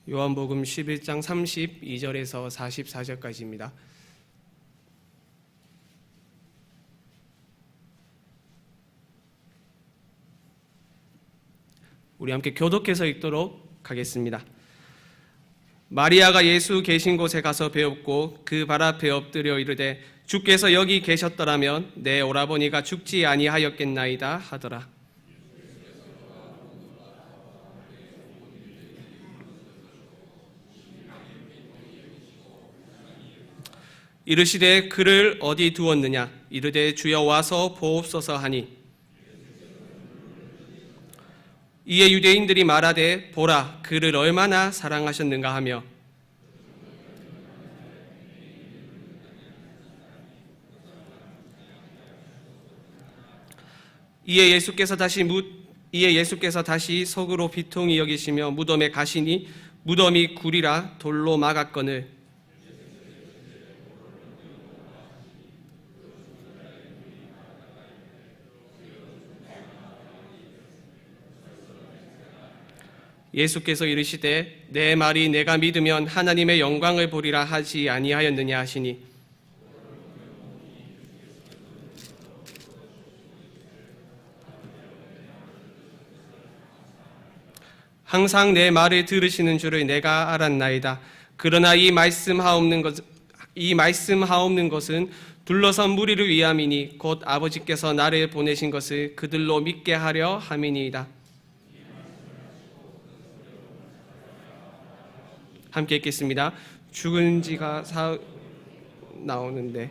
요한복음 11장 32절에서 44절까지입니다. 우리 함께 교독해서 읽도록 하겠습니다. 마리아가 예수 계신 곳에 가서 배웠고 그 발 앞에 엎드려 이르되 주께서 여기 계셨더라면 내 오라버니가 죽지 아니하였겠나이다 하더라. 이르시되 그를 어디 두었느냐? 이르되 주여 와서 보옵소서 하니 이에 유대인들이 말하되 보라 그를 얼마나 사랑하셨는가 하며 이에 예수께서 다시 속으로 비통히 여기시며 무덤에 가시니 무덤이 굴이라 돌로 막았거늘 예수께서 이르시되 내 말이 내가 믿으면 하나님의 영광을 보리라 하지 아니하였느냐 하시니 항상 내 말을 들으시는 줄을 내가 알았나이다. 그러나 이 말씀하옵는 것은 둘러선 무리를 위함이니 곧 아버지께서 나를 보내신 것을 그들로 믿게 하려 함이니이다. 함께 읽겠습니다. 죽은 지가 나오는데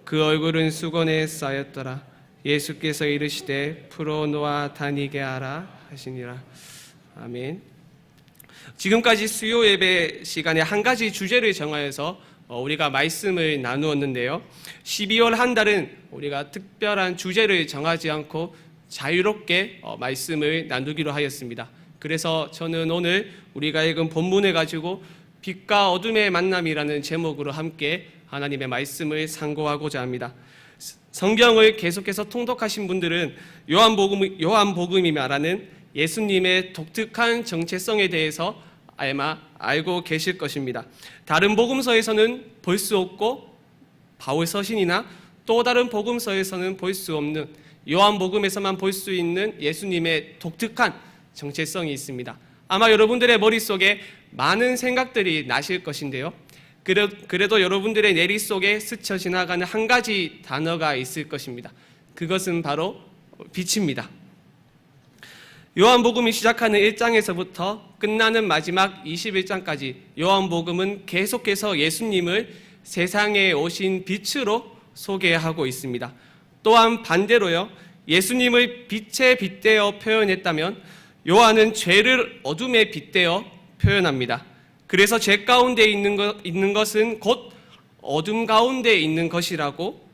그 얼굴은 수건에 쌓였더라. 예수께서 이르시되 풀어놓아 다니게 하라 하시니라. 아멘. 지금까지 수요 예배 시간에 한 가지 주제를 정하여서 우리가 말씀을 나누었는데요. 12월 한 달은 우리가 특별한 주제를 정하지 않고 자유롭게 말씀을 나누기로 하였습니다. 그래서 저는 오늘 우리가 읽은 본문을 가지고 빛과 어둠의 만남이라는 제목으로 함께 하나님의 말씀을 상고하고자 합니다. 성경을 계속해서 통독하신 분들은 요한복음이 말하는 예수님의 독특한 정체성에 대해서 아마 알고 계실 것입니다. 다른 복음서에서는 볼 수 없고 바울 서신이나 또 다른 복음서에서는 볼 수 없는 요한복음에서만 볼 수 있는 예수님의 독특한 정체성이 있습니다. 아마 여러분들의 머릿속에 많은 생각들이 나실 것인데요. 그래도 여러분들의 내리 속에 스쳐 지나가는 한 가지 단어가 있을 것입니다. 그것은 바로 빛입니다. 요한복음이 시작하는 1장에서부터 끝나는 마지막 21장까지 요한복음은 계속해서 예수님을 세상에 오신 빛으로 소개하고 있습니다. 또한 반대로요, 예수님을 빛에 빗대어 표현했다면 요한은 죄를 어둠에 빗대어 표현합니다. 그래서 죄 가운데 있는 것은 곧 어둠 가운데 있는 것이라고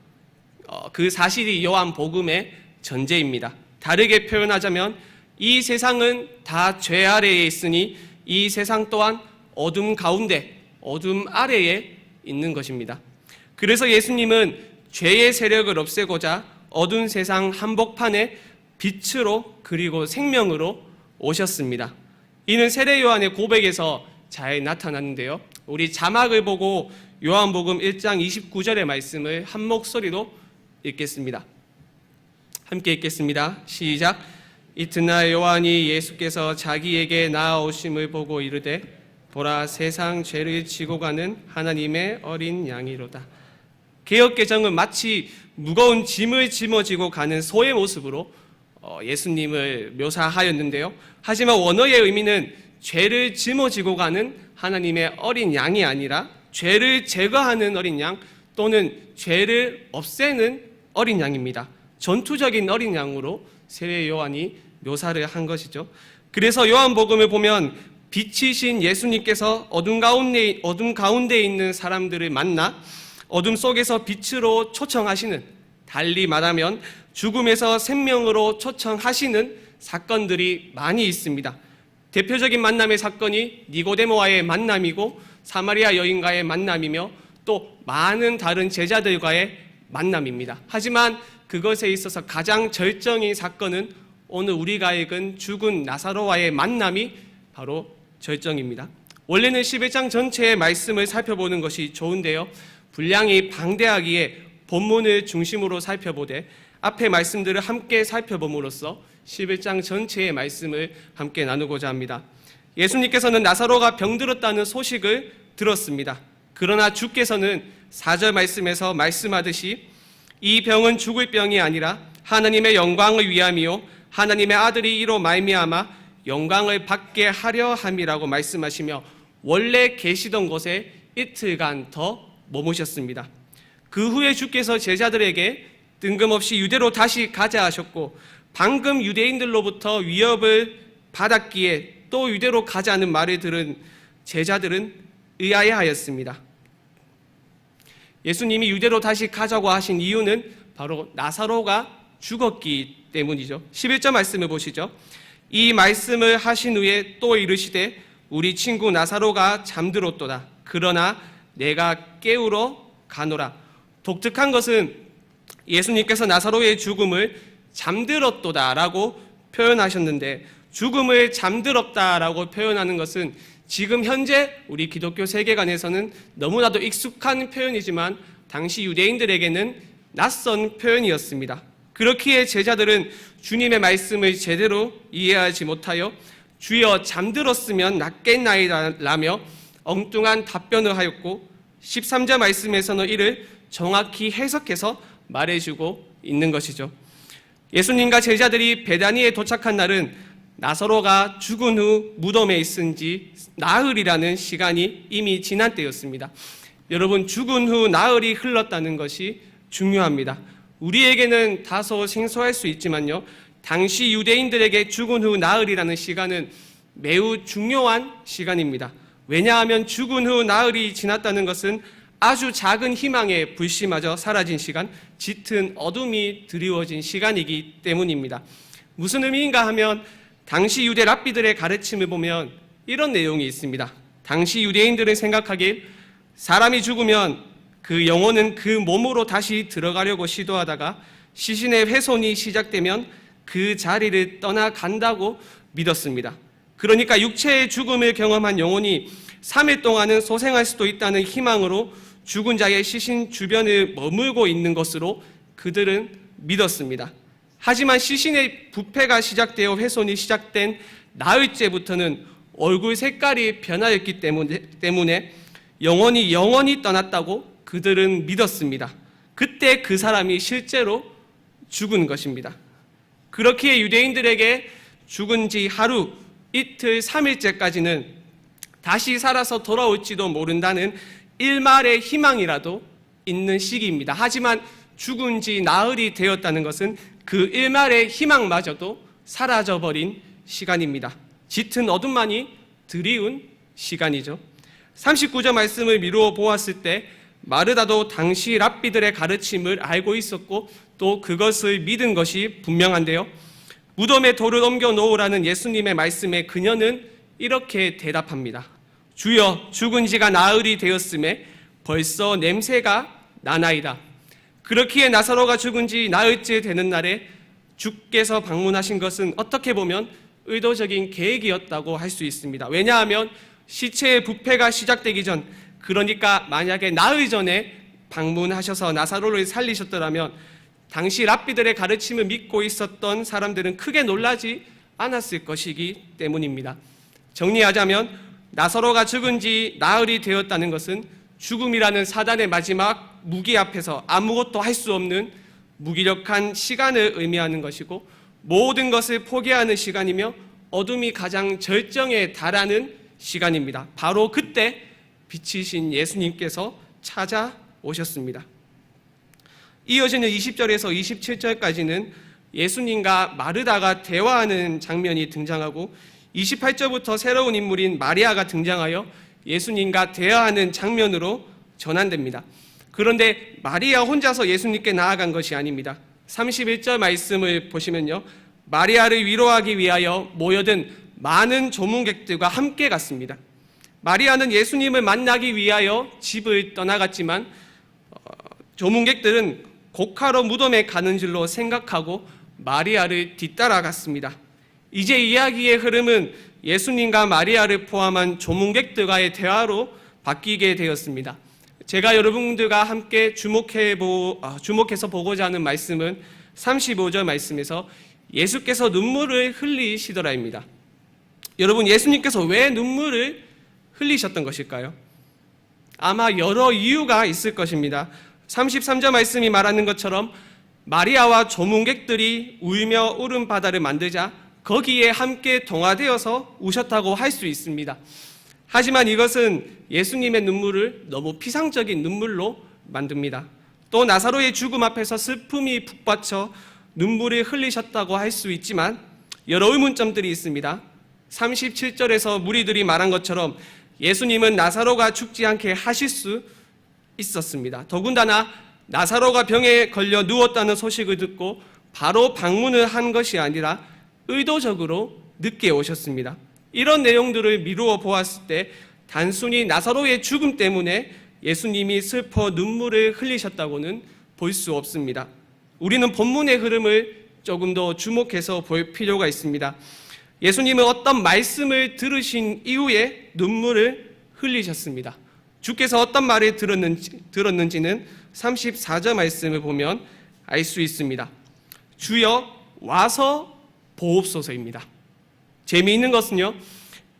그 사실이 요한복음의 전제입니다. 다르게 표현하자면 이 세상은 다 죄 아래에 있으니 이 세상 또한 어둠 가운데, 어둠 아래에 있는 것입니다. 그래서 예수님은 죄의 세력을 없애고자 어두운 세상 한복판에 빛으로 그리고 생명으로 오셨습니다. 이는 세례 요한의 고백에서 잘 나타났는데요. 우리 자막을 보고 요한복음 1장 29절의 말씀을 한 목소리로 읽겠습니다. 함께 읽겠습니다. 시작. 이튿날 요한이 예수께서 자기에게 나아오심을 보고 이르되 보라 세상 죄를 지고 가는 하나님의 어린 양이로다. 개역개정은 마치 무거운 짐을 짊어지고 가는 소의 모습으로 예수님을 묘사하였는데요. 하지만 원어의 의미는 죄를 짊어지고 가는 하나님의 어린 양이 아니라 죄를 제거하는 어린 양 또는 죄를 없애는 어린 양입니다. 전투적인 어린 양으로 세례 요한이 묘사를 한 것이죠. 그래서 요한복음을 보면 빛이신 예수님께서 어둠 가운데 있는 사람들을 만나 어둠 속에서 빛으로 초청하시는, 달리 말하면 죽음에서 생명으로 초청하시는 사건들이 많이 있습니다. 대표적인 만남의 사건이 니고데모와의 만남이고 사마리아 여인과의 만남이며 또 많은 다른 제자들과의 만남입니다. 하지만 그것에 있어서 가장 절정인 사건은 오늘 우리가 읽은 죽은 나사로와의 만남이 바로 절정입니다. 원래는 11장 전체의 말씀을 살펴보는 것이 좋은데요, 분량이 방대하기에 본문을 중심으로 살펴보되 앞의 말씀들을 함께 살펴봄으로써 11장 전체의 말씀을 함께 나누고자 합니다. 예수님께서는 나사로가 병들었다는 소식을 들었습니다. 그러나 주께서는 4절 말씀에서 말씀하듯이 이 병은 죽을 병이 아니라 하나님의 영광을 위함이요 하나님의 아들이 이로 말미암아 영광을 받게 하려 함이라고 말씀하시며 원래 계시던 곳에 이틀간 더 머무셨습니다. 그 후에 주께서 제자들에게 뜬금없이 유대로 다시 가자 하셨고, 방금 유대인들로부터 위협을 받았기에 또 유대로 가자는 말을 들은 제자들은 의아해하였습니다. 예수님이 유대로 다시 가자고 하신 이유는 바로 나사로가 죽었기 때문이죠. 11절 말씀을 보시죠. 이 말씀을 하신 후에 또 이르시되 우리 친구 나사로가 잠들었도다. 그러나 내가 깨우러 가노라. 독특한 것은 예수님께서 나사로의 죽음을 잠들었도다라고 표현하셨는데, 죽음을 잠들었다라고 표현하는 것은 지금 현재 우리 기독교 세계관에서는 너무나도 익숙한 표현이지만 당시 유대인들에게는 낯선 표현이었습니다. 그렇기에 제자들은 주님의 말씀을 제대로 이해하지 못하여 주여 잠들었으면 낫겠나이다라며 엉뚱한 답변을 하였고, 13절 말씀에서는 이를 정확히 해석해서 말해주고 있는 것이죠. 예수님과 제자들이 베다니에 도착한 날은 나사로가 죽은 후 무덤에 있은 지 나흘이라는 시간이 이미 지난 때였습니다. 여러분, 죽은 후 나흘이 흘렀다는 것이 중요합니다. 우리에게는 다소 생소할 수 있지만요, 당시 유대인들에게 죽은 후 나흘이라는 시간은 매우 중요한 시간입니다. 왜냐하면 죽은 후 나흘이 지났다는 것은 아주 작은 희망의 불씨마저 사라진 시간, 짙은 어둠이 드리워진 시간이기 때문입니다. 무슨 의미인가 하면 당시 유대 랍비들의 가르침을 보면 이런 내용이 있습니다. 당시 유대인들은 생각하길 사람이 죽으면 그 영혼은 그 몸으로 다시 들어가려고 시도하다가 시신의 훼손이 시작되면 그 자리를 떠나간다고 믿었습니다. 그러니까 육체의 죽음을 경험한 영혼이 3일 동안은 소생할 수도 있다는 희망으로 죽은 자의 시신 주변을 머물고 있는 것으로 그들은 믿었습니다. 하지만 시신의 부패가 시작되어 훼손이 시작된 나흘째부터는 얼굴 색깔이 변하였기 때문에 영혼이 영원히 떠났다고 그들은 믿었습니다. 그때 그 사람이 실제로 죽은 것입니다. 그렇기에 유대인들에게 죽은 지 하루, 이틀, 3일째까지는 다시 살아서 돌아올지도 모른다는 일말의 희망이라도 있는 시기입니다. 하지만 죽은 지 나흘이 되었다는 것은 그 일말의 희망마저도 사라져버린 시간입니다. 짙은 어둠만이 드리운 시간이죠. 39절 말씀을 미루어 보았을 때 마르다도 당시 랍비들의 가르침을 알고 있었고 또 그것을 믿은 것이 분명한데요, 무덤에 돌을 옮겨 놓으라는 예수님의 말씀에 그녀는 이렇게 대답합니다. 주여, 죽은 지가 나흘이 되었음에 벌써 냄새가 나나이다. 그렇기에 나사로가 죽은 지 나흘째 되는 날에 주께서 방문하신 것은 어떻게 보면 의도적인 계획이었다고 할 수 있습니다. 왜냐하면 시체의 부패가 시작되기 전, 그러니까 만약에 나흘 전에 방문하셔서 나사로를 살리셨더라면 당시 랍비들의 가르침을 믿고 있었던 사람들은 크게 놀라지 않았을 것이기 때문입니다. 정리하자면 나사로가 죽은 지 나흘이 되었다는 것은 죽음이라는 사단의 마지막 무기 앞에서 아무것도 할 수 없는 무기력한 시간을 의미하는 것이고, 모든 것을 포기하는 시간이며 어둠이 가장 절정에 달하는 시간입니다. 바로 그때 빛이신 예수님께서 찾아오셨습니다. 이어지는 20절에서 27절까지는 예수님과 마르다가 대화하는 장면이 등장하고 28절부터 새로운 인물인 마리아가 등장하여 예수님과 대화하는 장면으로 전환됩니다. 그런데 마리아 혼자서 예수님께 나아간 것이 아닙니다. 31절 말씀을 보시면요, 마리아를 위로하기 위하여 모여든 많은 조문객들과 함께 갔습니다. 마리아는 예수님을 만나기 위하여 집을 떠나갔지만 조문객들은 곡하러 무덤에 가는 줄로 생각하고 마리아를 뒤따라갔습니다. 이제 이야기의 흐름은 예수님과 마리아를 포함한 조문객들과의 대화로 바뀌게 되었습니다. 제가 여러분들과 함께 주목해서 보고자 하는 말씀은 35절 말씀에서 예수께서 눈물을 흘리시더라입니다. 여러분, 예수님께서 왜 눈물을 흘리셨던 것일까요? 아마 여러 이유가 있을 것입니다. 33절 말씀이 말하는 것처럼 마리아와 조문객들이 울며 울음 바다를 만들자 거기에 함께 동화되어서 우셨다고 할 수 있습니다. 하지만 이것은 예수님의 눈물을 너무 피상적인 눈물로 만듭니다. 또 나사로의 죽음 앞에서 슬픔이 북받쳐 눈물을 흘리셨다고 할 수 있지만 여러 의문점들이 있습니다. 37절에서 무리들이 말한 것처럼 예수님은 나사로가 죽지 않게 하실 수 있었습니다. 더군다나 나사로가 병에 걸려 누웠다는 소식을 듣고 바로 방문을 한 것이 아니라 의도적으로 늦게 오셨습니다. 이런 내용들을 미루어 보았을 때 단순히 나사로의 죽음 때문에 예수님이 슬퍼 눈물을 흘리셨다고는 볼 수 없습니다. 우리는 본문의 흐름을 조금 더 주목해서 볼 필요가 있습니다. 예수님은 어떤 말씀을 들으신 이후에 눈물을 흘리셨습니다. 주께서 어떤 말을 들었는지는 34절 말씀을 보면 알 수 있습니다. 주여 와서 보옵소서입니다. 재미있는 것은요,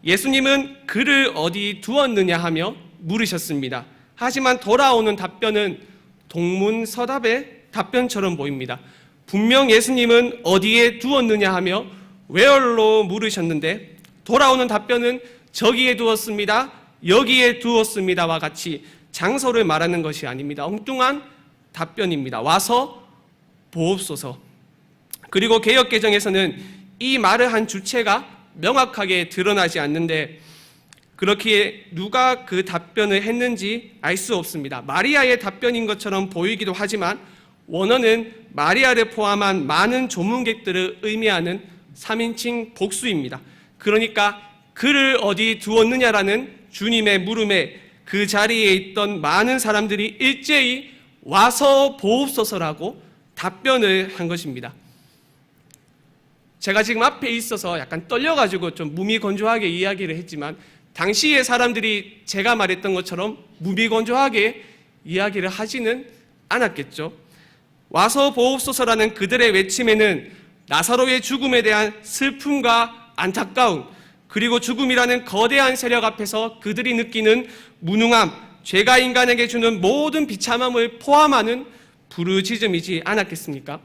예수님은 그를 어디 두었느냐 하며 물으셨습니다. 하지만 돌아오는 답변은 동문서답의 답변처럼 보입니다. 분명 예수님은 어디에 두었느냐 하며 where로 물으셨는데 돌아오는 답변은 저기에 두었습니다, 여기에 두었습니다와 같이 장소를 말하는 것이 아닙니다. 엉뚱한 답변입니다. 와서 보옵소서. 그리고 개역개정에서는 이 말을 한 주체가 명확하게 드러나지 않는데 그렇기에 누가 그 답변을 했는지 알 수 없습니다. 마리아의 답변인 것처럼 보이기도 하지만 원어는 마리아를 포함한 많은 조문객들을 의미하는 3인칭 복수입니다. 그러니까 그를 어디 두었느냐라는 주님의 물음에 그 자리에 있던 많은 사람들이 일제히 와서 보옵소서라고 답변을 한 것입니다. 제가 지금 앞에 있어서 약간 떨려가지고 좀 무미건조하게 이야기를 했지만 당시의 사람들이 제가 말했던 것처럼 무미건조하게 이야기를 하지는 않았겠죠. 와서 보옵소서라는 그들의 외침에는 나사로의 죽음에 대한 슬픔과 안타까움, 그리고 죽음이라는 거대한 세력 앞에서 그들이 느끼는 무능함, 죄가 인간에게 주는 모든 비참함을 포함하는 부르짖음이지 않았겠습니까?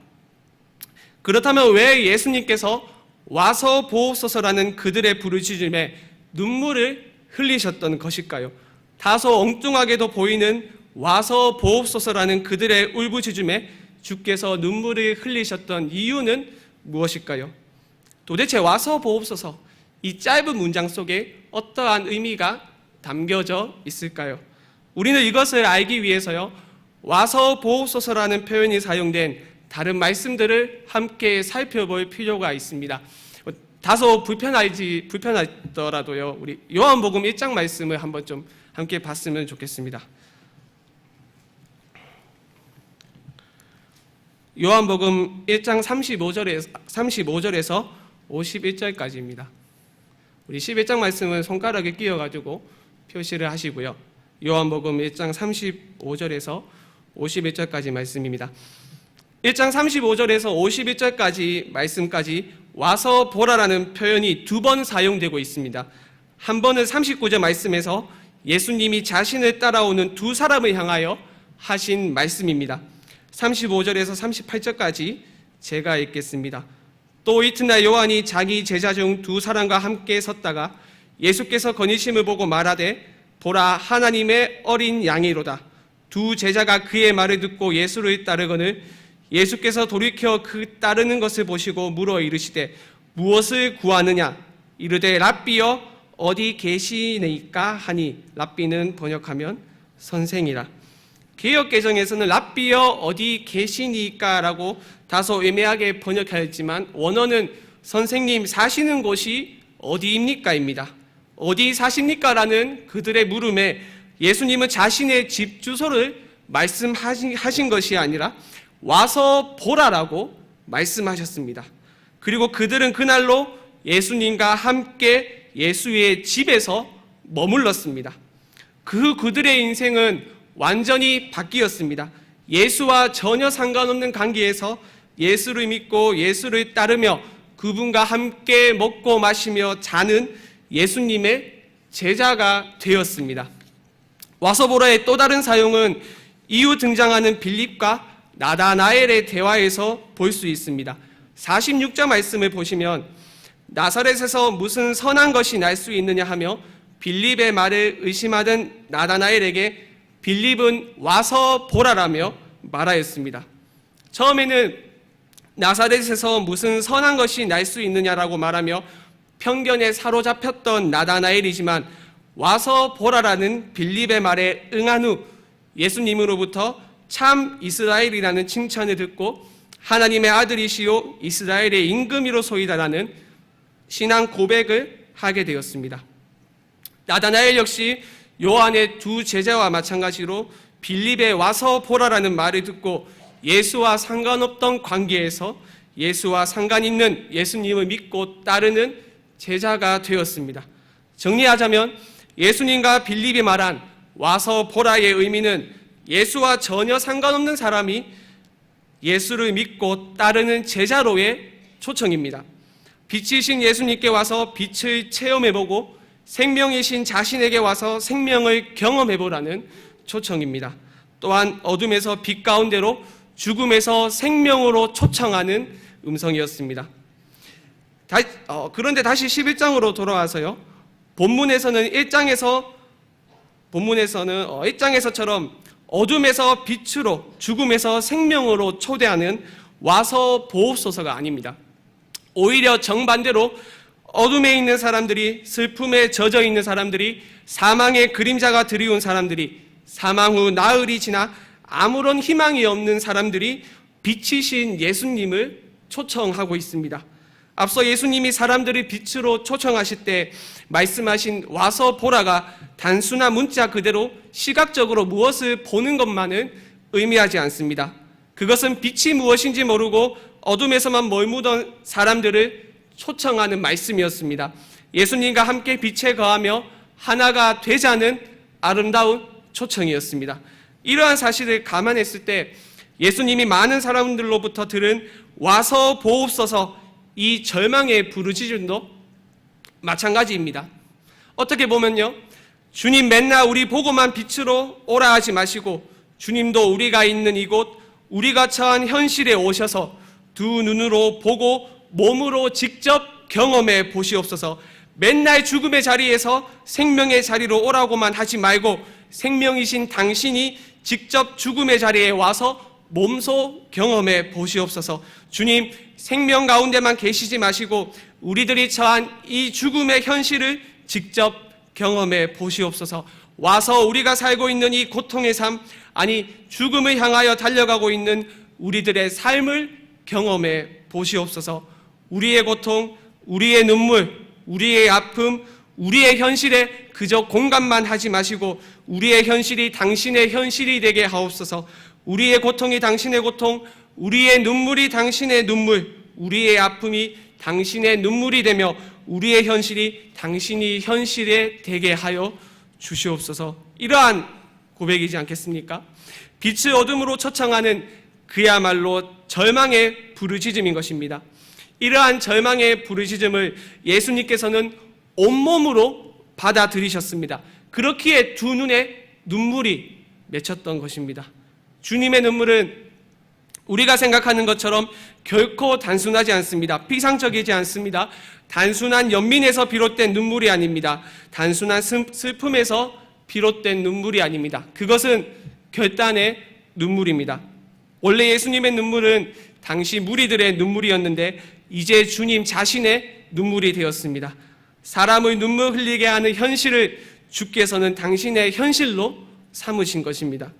그렇다면 왜 예수님께서 와서 보옵소서라는 그들의 부르짖음에 눈물을 흘리셨던 것일까요? 다소 엉뚱하게도 보이는 와서 보옵소서라는 그들의 울부짖음에 주께서 눈물을 흘리셨던 이유는 무엇일까요? 도대체 와서 보옵소서, 이 짧은 문장 속에 어떠한 의미가 담겨져 있을까요? 우리는 이것을 알기 위해서요, 와서 보옵소서라는 표현이 사용된 다른 말씀들을 함께 살펴볼 필요가 있습니다. 다소 불편하더라도요, 우리 요한복음 1장 말씀을 한번 좀 함께 봤으면 좋겠습니다. 요한복음 1장 35절에서 51절까지입니다. 우리 11장 말씀은 손가락에 끼워가지고 표시를 하시고요. 요한복음 1장 35절에서 51절까지 말씀입니다. 1장 35절에서 51절까지 말씀까지 와서 보라라는 표현이 두 번 사용되고 있습니다. 한 번은 39절 말씀에서 예수님이 자신을 따라오는 두 사람을 향하여 하신 말씀입니다. 35절에서 38절까지 제가 읽겠습니다. 또 이튿날 요한이 자기 제자 중 두 사람과 함께 섰다가 예수께서 거니심을 보고 말하되 보라 하나님의 어린 양이로다. 두 제자가 그의 말을 듣고 예수를 따르거늘 예수께서 돌이켜 그 따르는 것을 보시고 물어 이르시되 무엇을 구하느냐? 이르되 랍비여 어디 계시니까 하니, 랍비는 번역하면 선생이라. 개역개정에서는 랍비여 어디 계시니까 라고 다소 애매하게 번역하였지만 원어는 선생님 사시는 곳이 어디입니까? 입니다. 어디 사십니까? 라는 그들의 물음에 예수님은 자신의 집 주소를 말씀하신 것이 아니라 와서 보라라고 말씀하셨습니다. 그리고 그들은 그날로 예수님과 함께 예수의 집에서 머물렀습니다. 그들의 인생은 완전히 바뀌었습니다. 예수와 전혀 상관없는 관계에서 예수를 믿고 예수를 따르며 그분과 함께 먹고 마시며 자는 예수님의 제자가 되었습니다. 와서 보라의 또 다른 사용은 이후 등장하는 빌립과 나다나엘의 대화에서 볼 수 있습니다. 46절 말씀을 보시면 나사렛에서 무슨 선한 것이 날 수 있느냐 하며 빌립의 말을 의심하던 나다나엘에게 빌립은 와서 보라라며 말하였습니다. 처음에는 나사렛에서 무슨 선한 것이 날 수 있느냐라고 말하며 편견에 사로잡혔던 나다나엘이지만 와서 보라라는 빌립의 말에 응한 후 예수님으로부터 참 이스라엘이라는 칭찬을 듣고 하나님의 아들이시요 이스라엘의 임금이로소이다라는 신앙 고백을 하게 되었습니다. 나다나엘 역시 요한의 두 제자와 마찬가지로 빌립의 와서 보라라는 말을 듣고 예수와 상관없던 관계에서 예수와 상관 있는 예수님을 믿고 따르는 제자가 되었습니다. 정리하자면 예수님과 빌립이 말한 와서 보라의 의미는 예수와 전혀 상관없는 사람이 예수를 믿고 따르는 제자로의 초청입니다. 빛이신 예수님께 와서 빛을 체험해보고 생명이신 자신에게 와서 생명을 경험해보라는 초청입니다. 또한 어둠에서 빛 가운데로 죽음에서 생명으로 초청하는 음성이었습니다. 그런데 다시 11장으로 돌아와서요. 본문에서는 1장에서처럼 어둠에서 빛으로 죽음에서 생명으로 초대하는 와서 보옵소서가 아닙니다. 오히려 정반대로 어둠에 있는 사람들이, 슬픔에 젖어 있는 사람들이, 사망의 그림자가 드리운 사람들이, 사망 후 나흘이 지나 아무런 희망이 없는 사람들이 빛이신 예수님을 초청하고 있습니다. 앞서 예수님이 사람들을 빛으로 초청하실 때 말씀하신 와서 보라가 단순한 문자 그대로 시각적으로 무엇을 보는 것만은 의미하지 않습니다. 그것은 빛이 무엇인지 모르고 어둠에서만 머무던 사람들을 초청하는 말씀이었습니다. 예수님과 함께 빛에 거하며 하나가 되자는 아름다운 초청이었습니다. 이러한 사실을 감안했을 때 예수님이 많은 사람들로부터 들은 와서 보옵소서 이 절망의 부르짖음도 마찬가지입니다. 어떻게 보면요, 주님 맨날 우리 보고만 빛으로 오라 하지 마시고 주님도 우리가 있는 이곳, 우리가 처한 현실에 오셔서 두 눈으로 보고 몸으로 직접 경험해 보시옵소서. 맨날 죽음의 자리에서 생명의 자리로 오라고만 하지 말고 생명이신 당신이 직접 죽음의 자리에 와서 몸소 경험해 보시옵소서. 주님, 생명 가운데만 계시지 마시고 우리들이 처한 이 죽음의 현실을 직접 경험해 보시옵소서. 와서 우리가 살고 있는 이 고통의 삶, 아니 죽음을 향하여 달려가고 있는 우리들의 삶을 경험해 보시옵소서. 우리의 고통, 우리의 눈물, 우리의 아픔, 우리의 현실에 그저 공감만 하지 마시고 우리의 현실이 당신의 현실이 되게 하옵소서. 우리의 고통이 당신의 고통, 우리의 눈물이 당신의 눈물, 우리의 아픔이 당신의 눈물이 되며 우리의 현실이 당신이 현실에 되게 하여 주시옵소서. 이러한 고백이지 않겠습니까? 빛을 어둠으로 초청하는 그야말로 절망의 부르짖음인 것입니다. 이러한 절망의 부르짖음을 예수님께서는 온몸으로 받아들이셨습니다. 그렇기에 두 눈에 눈물이 맺혔던 것입니다. 주님의 눈물은 우리가 생각하는 것처럼 결코 단순하지 않습니다. 피상적이지 않습니다. 단순한 연민에서 비롯된 눈물이 아닙니다. 단순한 슬픔에서 비롯된 눈물이 아닙니다. 그것은 결단의 눈물입니다. 원래 예수님의 눈물은 당시 무리들의 눈물이었는데 이제 주님 자신의 눈물이 되었습니다. 사람을 눈물 흘리게 하는 현실을 주께서는 당신의 현실로 삼으신 것입니다.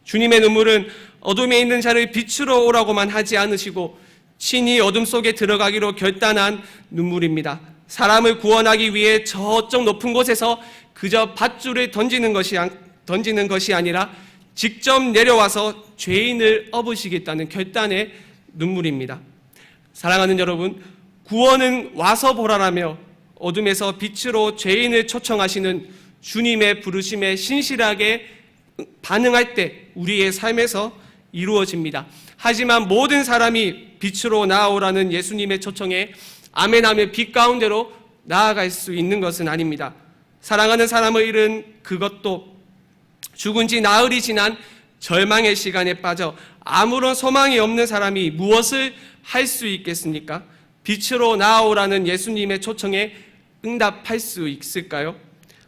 주님의 눈물은 어둠에 있는 자를 빛으로 오라고만 하지 않으시고 친히 어둠 속에 들어가기로 결단한 눈물입니다. 사람을 구원하기 위해 저쪽 높은 곳에서 그저 밧줄을 던지는 것이 아니라 직접 내려와서 죄인을 업으시겠다는 결단의 눈물입니다. 사랑하는 여러분, 구원은 와서 보라라며 어둠에서 빛으로 죄인을 초청하시는 주님의 부르심에 신실하게 반응할 때 우리의 삶에서 이루어집니다. 하지만 모든 사람이 빛으로 나아오라는 예수님의 초청에 아멘하며 빛 가운데로 나아갈 수 있는 것은 아닙니다. 사랑하는 사람을 잃은 그것도 죽은 지 나흘이 지난 절망의 시간에 빠져 아무런 소망이 없는 사람이 무엇을 할 수 있겠습니까? 빛으로 나아오라는 예수님의 초청에 응답할 수 있을까요?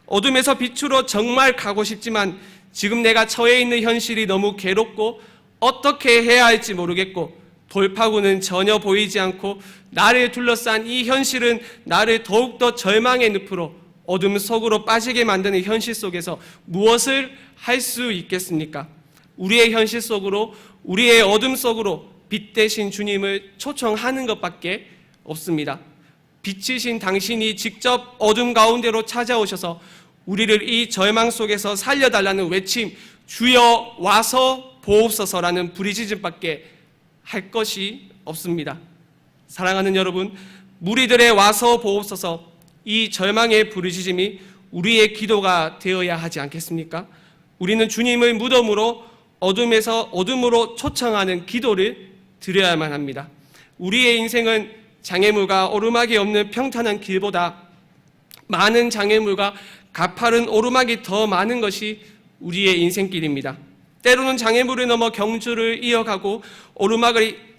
어둠에서 빛으로 정말 가고 싶지만 지금 내가 처해 있는 현실이 너무 괴롭고 어떻게 해야 할지 모르겠고 돌파구는 전혀 보이지 않고 나를 둘러싼 이 현실은 나를 더욱더 절망의 늪으로 어둠 속으로 빠지게 만드는 현실 속에서 무엇을 할 수 있겠습니까? 우리의 현실 속으로, 우리의 어둠 속으로 빛 대신 주님을 초청하는 것밖에 없습니다. 빛이신 당신이 직접 어둠 가운데로 찾아오셔서 우리를 이 절망 속에서 살려달라는 외침, 주여 와서 보옵소서라는 부르짖음밖에 할 것이 없습니다. 사랑하는 여러분, 무리들의 와서 보옵소서, 이 절망의 부르짖음이 우리의 기도가 되어야 하지 않겠습니까? 우리는 주님을 무덤으로 어둠으로 초청하는 기도를 드려야만 합니다. 우리의 인생은 장애물과 오르막이 없는 평탄한 길보다 많은 장애물과 가파른 오르막이 더 많은 것이 우리의 인생길입니다. 때로는 장애물을 넘어 경주를 이어가고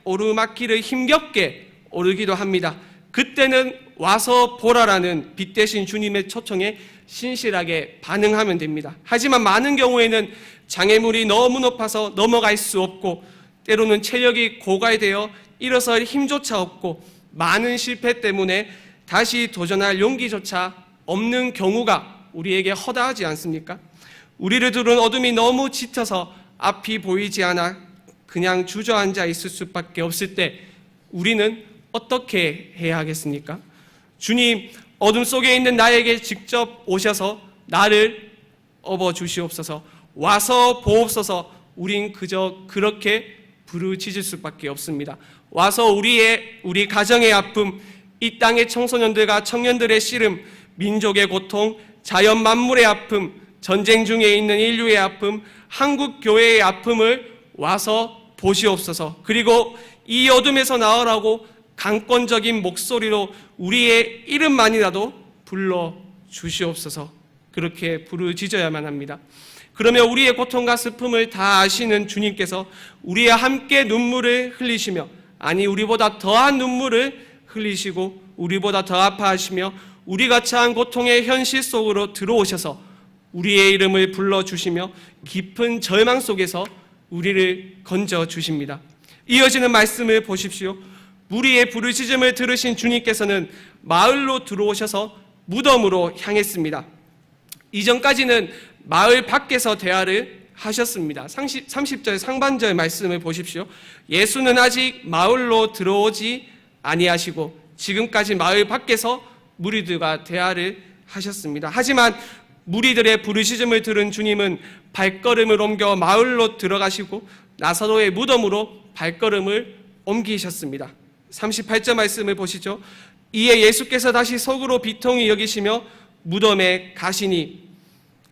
오르막길을 힘겹게 오르기도 합니다. 그때는 와서 보라라는 빛 대신 주님의 초청에 신실하게 반응하면 됩니다. 하지만 많은 경우에는 장애물이 너무 높아서 넘어갈 수 없고 때로는 체력이 고갈되어 일어설 힘조차 없고 많은 실패 때문에 다시 도전할 용기조차 없는 경우가 우리에게 허다하지 않습니까? 우리를 두른 어둠이 너무 짙어서 앞이 보이지 않아 그냥 주저앉아 있을 수밖에 없을 때 우리는 어떻게 해야 하겠습니까? 주님, 어둠 속에 있는 나에게 직접 오셔서 나를 업어주시옵소서, 와서 보옵소서. 우린 그저 그렇게 부르짖을 수밖에 없습니다. 와서 우리 가정의 아픔, 이 땅의 청소년들과 청년들의 씨름, 민족의 고통, 자연 만물의 아픔, 전쟁 중에 있는 인류의 아픔, 한국 교회의 아픔을 와서 보시옵소서. 그리고 이 어둠에서 나으라고 강권적인 목소리로 우리의 이름만이라도 불러 주시옵소서. 그렇게 부르짖어야만 합니다. 그러면 우리의 고통과 슬픔을 다 아시는 주님께서 우리와 함께 눈물을 흘리시며, 아니 우리보다 더한 눈물을 흘리시고 우리보다 더 아파하시며 우리가 처한 고통의 현실 속으로 들어오셔서 우리의 이름을 불러주시며 깊은 절망 속에서 우리를 건져주십니다. 이어지는 말씀을 보십시오. 무리의 부르짖음을 들으신 주님께서는 마을로 들어오셔서 무덤으로 향했습니다. 이전까지는 마을 밖에서 대화를 하셨습니다. 30절 상반절 말씀을 보십시오. 예수는 아직 마을로 들어오지 아니하시고 지금까지 마을 밖에서 무리들과 대화를 하셨습니다. 하지만 무리들의 부르짖음을 들은 주님은 발걸음을 옮겨 마을로 들어가시고 나사로의 무덤으로 발걸음을 옮기셨습니다. 38절 말씀을 보시죠. 이에 예수께서 다시 속으로 비통히 여기시며 무덤에 가시니,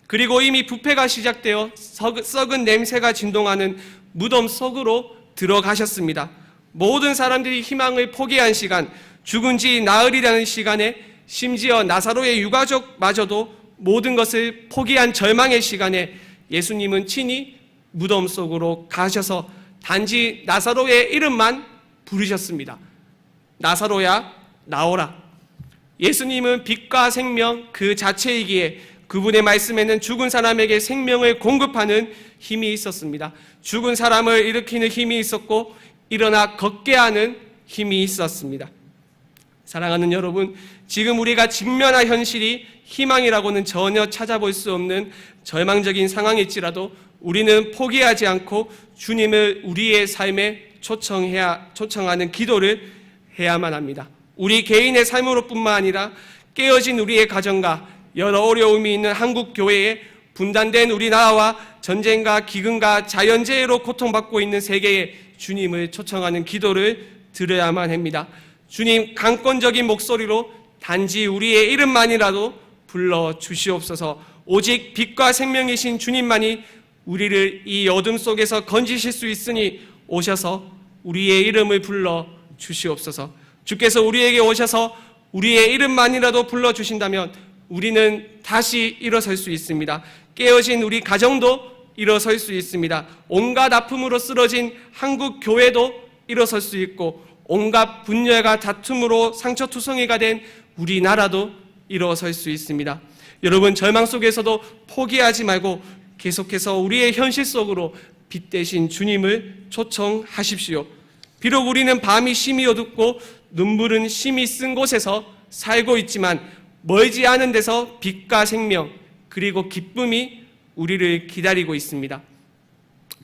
그리고 이미 부패가 시작되어 썩은 냄새가 진동하는 무덤 속으로 들어가셨습니다. 모든 사람들이 희망을 포기한 시간, 죽은 지 나흘이라는 시간에, 심지어 나사로의 유가족마저도 모든 것을 포기한 절망의 시간에 예수님은 친히 무덤 속으로 가셔서 단지 나사로의 이름만 부르셨습니다. 나사로야 나오라. 예수님은 빛과 생명 그 자체이기에 그분의 말씀에는 죽은 사람에게 생명을 공급하는 힘이 있었습니다. 죽은 사람을 일으키는 힘이 있었고 일어나 걷게 하는 힘이 있었습니다. 사랑하는 여러분, 지금 우리가 직면한 현실이 희망이라고는 전혀 찾아볼 수 없는 절망적인 상황일지라도 우리는 포기하지 않고 주님을 우리의 삶에 초청하는 기도를 해야만 합니다. 우리 개인의 삶으로뿐만 아니라 깨어진 우리의 가정과 여러 어려움이 있는 한국 교회에, 분단된 우리나라와 전쟁과 기근과 자연재해로 고통받고 있는 세계에 주님을 초청하는 기도를 드려야만 합니다. 주님, 강권적인 목소리로 단지 우리의 이름만이라도 불러 주시옵소서. 오직 빛과 생명이신 주님만이 우리를 이 어둠 속에서 건지실 수 있으니 오셔서 우리의 이름을 불러 주시옵소서. 주께서 우리에게 오셔서 우리의 이름만이라도 불러 주신다면 우리는 다시 일어설 수 있습니다. 깨어진 우리 가정도 일어설 수 있습니다. 온갖 아픔으로 쓰러진 한국 교회도 일어설 수 있고, 온갖 분열과 다툼으로 상처투성이가 된 우리나라도 일어설 수 있습니다. 여러분, 절망 속에서도 포기하지 말고 계속해서 우리의 현실 속으로 빛 대신 주님을 초청하십시오. 비록 우리는 밤이 심히 어둡고 눈물은 심히 쓴 곳에서 살고 있지만 멀지 않은 데서 빛과 생명 그리고 기쁨이 우리를 기다리고 있습니다.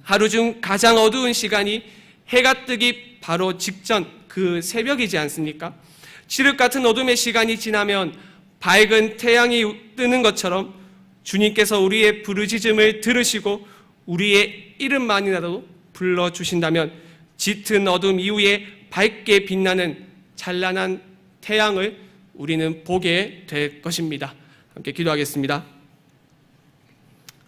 하루 중 가장 어두운 시간이 해가 뜨기 바로 직전 그 새벽이지 않습니까? 칠흑 같은 어둠의 시간이 지나면 밝은 태양이 뜨는 것처럼 주님께서 우리의 부르짖음을 들으시고 우리의 이름만이라도 불러주신다면 짙은 어둠 이후에 밝게 빛나는 찬란한 태양을 우리는 보게 될 것입니다. 함께 기도하겠습니다.